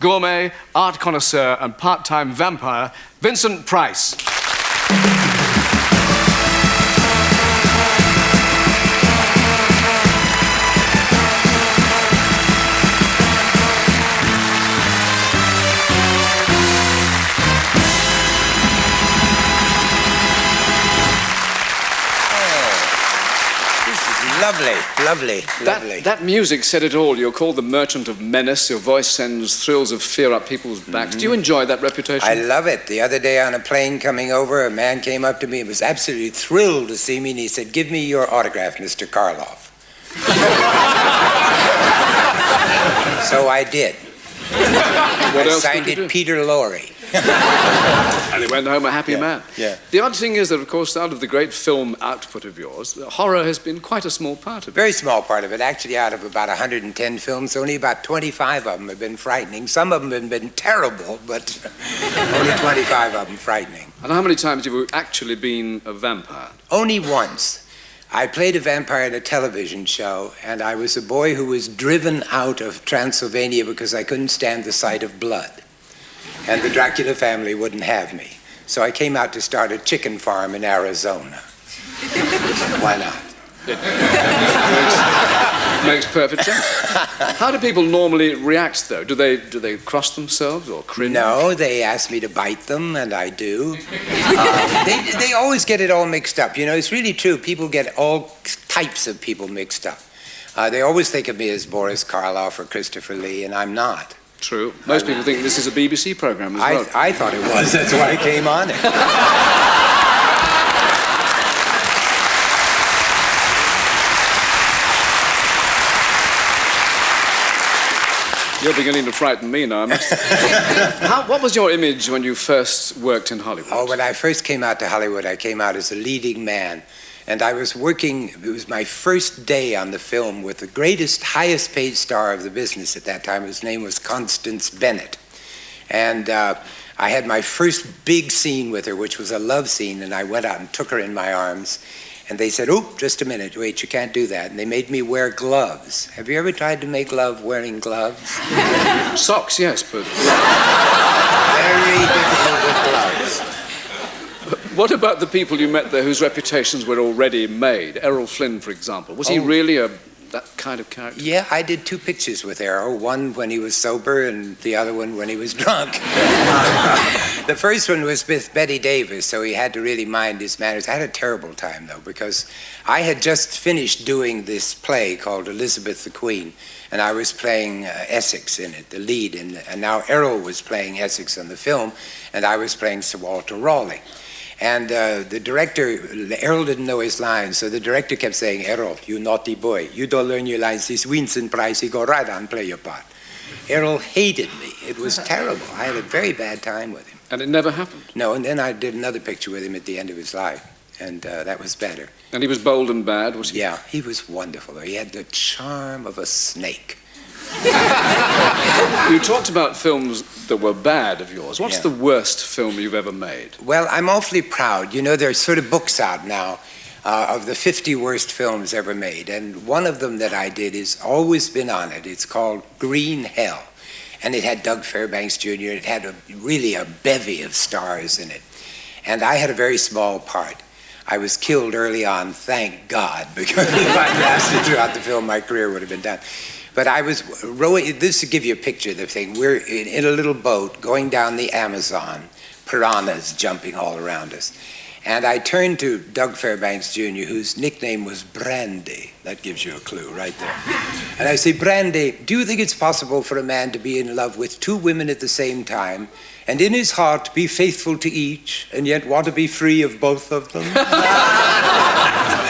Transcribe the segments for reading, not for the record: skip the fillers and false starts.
gourmet, art connoisseur and part-time vampire, Vincent Price. Lovely. That music said it all. You're called the Merchant of Menace. Your voice sends thrills of fear up people's backs. Do you enjoy that reputation? I love it. The other day on a plane coming over, a man came up to me and was absolutely thrilled to see me, and he said, "Give me your autograph, Mr. Karloff." So I did. What else signed did you it do? Peter Lorre. And he went home a happy man. Yeah. The odd thing is that, of course, out of the great film output of yours, horror has been quite a small part of it. Very small part of it. Actually, out of about 110 films, only about 25 of them have been frightening. Some of them have been terrible, but only 25 of them frightening. And how many times have you actually been a vampire? Only once. I played a vampire in a television show, and I was a boy who was driven out of Transylvania because I couldn't stand the sight of blood. And the Dracula family wouldn't have me. So I came out to start a chicken farm in Arizona. Why not? It makes perfect sense. How do people normally react, though? Do they cross themselves or cringe? No, they ask me to bite them, and I do. They always get it all mixed up. You know, it's really true. People get all types of people mixed up. They always think of me as Boris Karloff or Christopher Lee, and I'm not. True. Most people think this is a BBC program as well. I thought it was. That's why I came on it. You're beginning to frighten me now. What was your image when you first worked in Hollywood? Oh, when I first came out to Hollywood, I came out as a leading man. And I was working, it was my first day on the film with the greatest, highest paid star of the business at that time. His name was Constance Bennett. And I had my first big scene with her, which was a love scene, and I went out and took her in my arms. And they said, "Oh, just a minute, wait, you can't do that." And they made me wear gloves. Have you ever tried to make love wearing gloves? Socks, yes, but... Very difficult with gloves. What about the people you met there whose reputations were already made? Errol Flynn, for example. Was he really that kind of character? Yeah, I did 2 pictures with Errol, one when he was sober and the other one when he was drunk. The first one was with Betty Davis, so he had to really mind his manners. I had a terrible time, though, because I had just finished doing this play called Elizabeth the Queen, and I was playing Essex in it, the lead, and now Errol was playing Essex in the film, and I was playing Sir Walter Raleigh. And the director, Errol didn't know his lines, so the director kept saying, "Errol, you naughty boy, you don't learn your lines. This Vincent Price, he go right on, play your part." Errol hated me. It was terrible. I had a very bad time with him. And it never happened? No, and then I did another picture with him at the end of his life, and that was better. And he was bold and bad, was he? Yeah, he was wonderful. He had the charm of a snake. You talked about films that were bad of yours. What's the worst film you've ever made? Well, I'm awfully proud. You know, there's sort of books out now of the 50 worst films ever made, and one of them that I did has always been on it. It's called Green Hell, and it had Doug Fairbanks Jr. It had really a bevy of stars in it, and I had a very small part. I was killed early on, thank God, because if I'd lasted throughout the film, my career would have been done. But I was rowing, this to give you a picture of the thing. We're in a little boat going down the Amazon, piranhas jumping all around us. And I turned to Doug Fairbanks Jr., whose nickname was Brandy. That gives you a clue right there. And I say, "Brandy, do you think it's possible for a man to be in love with 2 women at the same time, and in his heart be faithful to each, and yet want to be free of both of them?"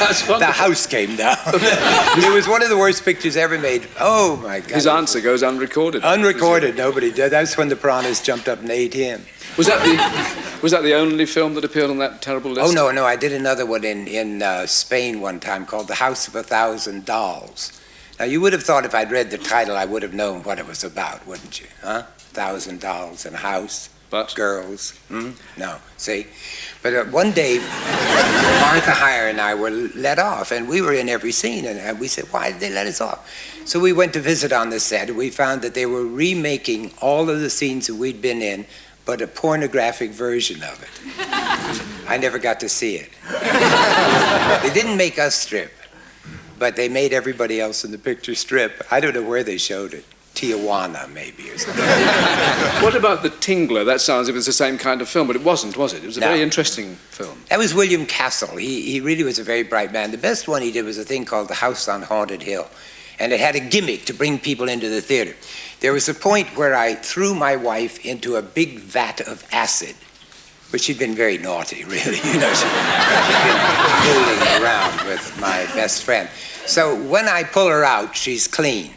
The house came down. It was one of the worst pictures ever made. Oh, my God. His answer goes unrecorded. Unrecorded, nobody did. That's when the piranhas jumped up and ate him. Was that the only film that appeared on that terrible list? Oh, no, I did another one in Spain one time called The House of 1,000 Dolls. Now, you would have thought if I'd read the title, I would have known what it was about, wouldn't you? Huh? 1,000 dolls in a house. But? Girls. No, see? But one day, Martha Heyer and I were let off, and we were in every scene, and we said, why did they let us off? So we went to visit on the set, and we found that they were remaking all of the scenes that we'd been in, but a pornographic version of it. I never got to see it. They didn't make us strip, but they made everybody else in the picture strip. I don't know where they showed it. Tijuana, maybe, or something. What about The Tingler? That sounds as if it's the same kind of film, but it wasn't, was it? It was a very interesting film. That was William Castle. He really was a very bright man. The best one he did was a thing called The House on Haunted Hill. And it had a gimmick to bring people into the theater. There was a point where I threw my wife into a big vat of acid, but she'd been very naughty, really. You know, she'd been fooling around with my best friend. So when I pull her out, she's clean,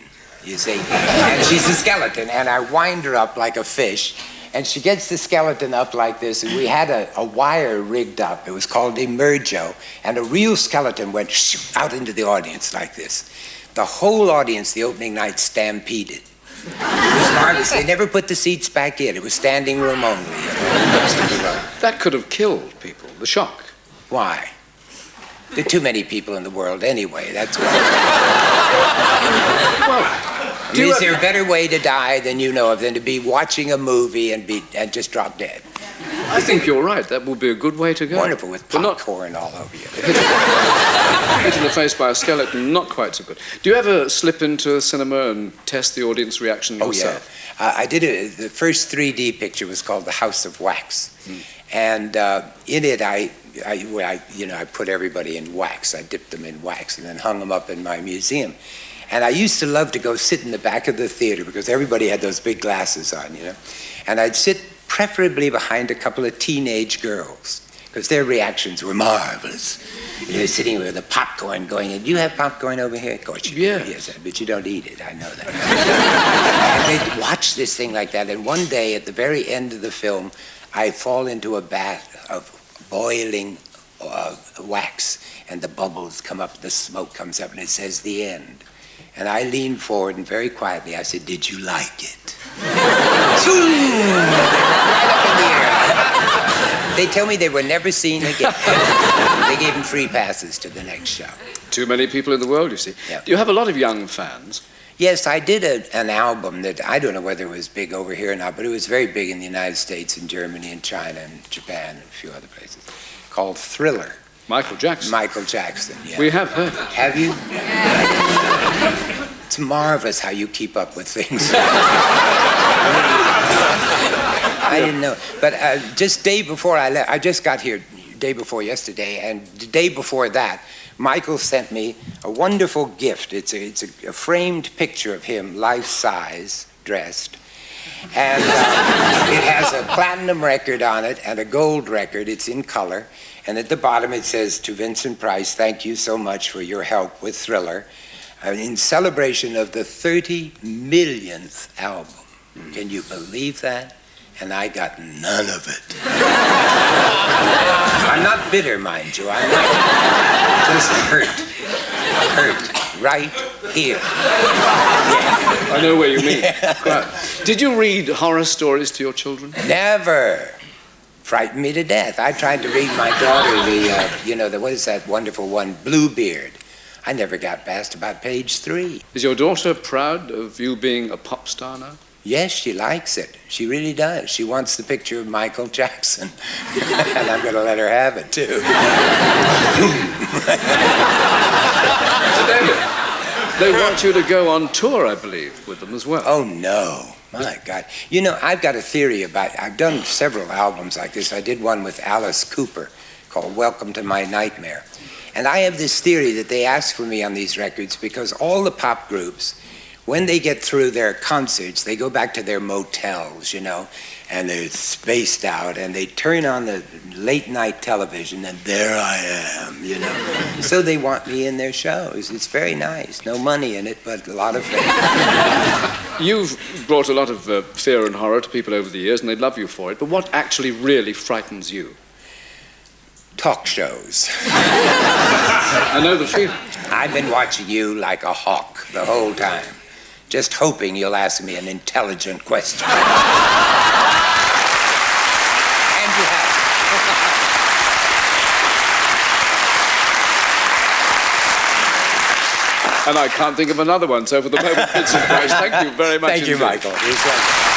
you see. And she's a skeleton, and I wind her up like a fish, and she gets the skeleton up like this, and we had a wire rigged up. It was called Emergo, and a real skeleton went out into the audience like this. The whole audience, the opening night, stampeded. It was marvelous. They never put the seats back in. It was standing room only. That could have killed people, the shock. Why? There are too many people in the world anyway, that's why. Well, is there a better way to die than you know of than to be watching a movie and just drop dead? I think you're right. That would be a good way to go. Wonderful, with popcorn all over you. Hit in the face by a skeleton, not quite so good. Do you ever slip into a cinema and test the audience reaction yourself? Oh, yeah. I did it. The first 3D picture was called The House of Wax. And in it, I put everybody in wax. I dipped them in wax and then hung them up in my museum. And I used to love to go sit in the back of the theater because everybody had those big glasses on, you know. And I'd sit preferably behind a couple of teenage girls because their reactions were marvelous. You're sitting with the popcorn going, and do you have popcorn over here? Of course you do. Yes, but you don't eat it, I know that. And they'd watch this thing like that, and one day at the very end of the film, I fall into a bath of boiling wax, and the bubbles come up, the smoke comes up, and it says the end. And I leaned forward, and very quietly I said, did you like it? Right up in the air. They tell me they were never seen again. They gave them free passes to the next show. Too many people in the world, you see. Yeah. Do you have a lot of young fans? Yes, I did an album that I don't know whether it was big over here or not, but it was very big in the United States and Germany and China and Japan and a few other places, called Thriller. Michael Jackson. Michael Jackson, yeah. We have heard it. Have you? It's marvelous how you keep up with things. I didn't know. But just day before I left, I just got here day before yesterday, and the day before that, Michael sent me a wonderful gift. It's a framed picture of him, life-size, dressed. And it has a platinum record on it and a gold record. It's in color. And at the bottom it says, to Vincent Price, thank you so much for your help with Thriller, in celebration of the 30 millionth album. Can you believe that? And I got none of it. I'm not bitter, mind you. I'm not. Just hurt. Right here. I know what you mean. Right. Did you read horror stories to your children? Never. Frightened me to death. I tried to read my daughter what is that wonderful one, Bluebeard. I never got past about page 3. Is your daughter proud of you being a pop star now? Yes, she likes it. She really does. She wants the picture of Michael Jackson. And I'm going to let her have it, too. They want you to go on tour, I believe, with them as well. Oh, no. My God. You know, I've got a theory I've done several albums like this. I did one with Alice Cooper called Welcome to My Nightmare. And I have this theory that they ask for me on these records because all the pop groups, when they get through their concerts, they go back to their motels, and they're spaced out, and they turn on the late night television, and there I am, So they want me in their shows. It's very nice. No money in it, but a lot of fame. You've brought a lot of fear and horror to people over the years, and they love you for it, but what actually really frightens you? Talk shows. I know the feeling. I've been watching you like a hawk the whole time, just hoping you'll ask me an intelligent question. And you have. And I can't think of another one. So for the moment, Vincent Price, thank you very much Thank you, indeed. Michael. It was wonderful.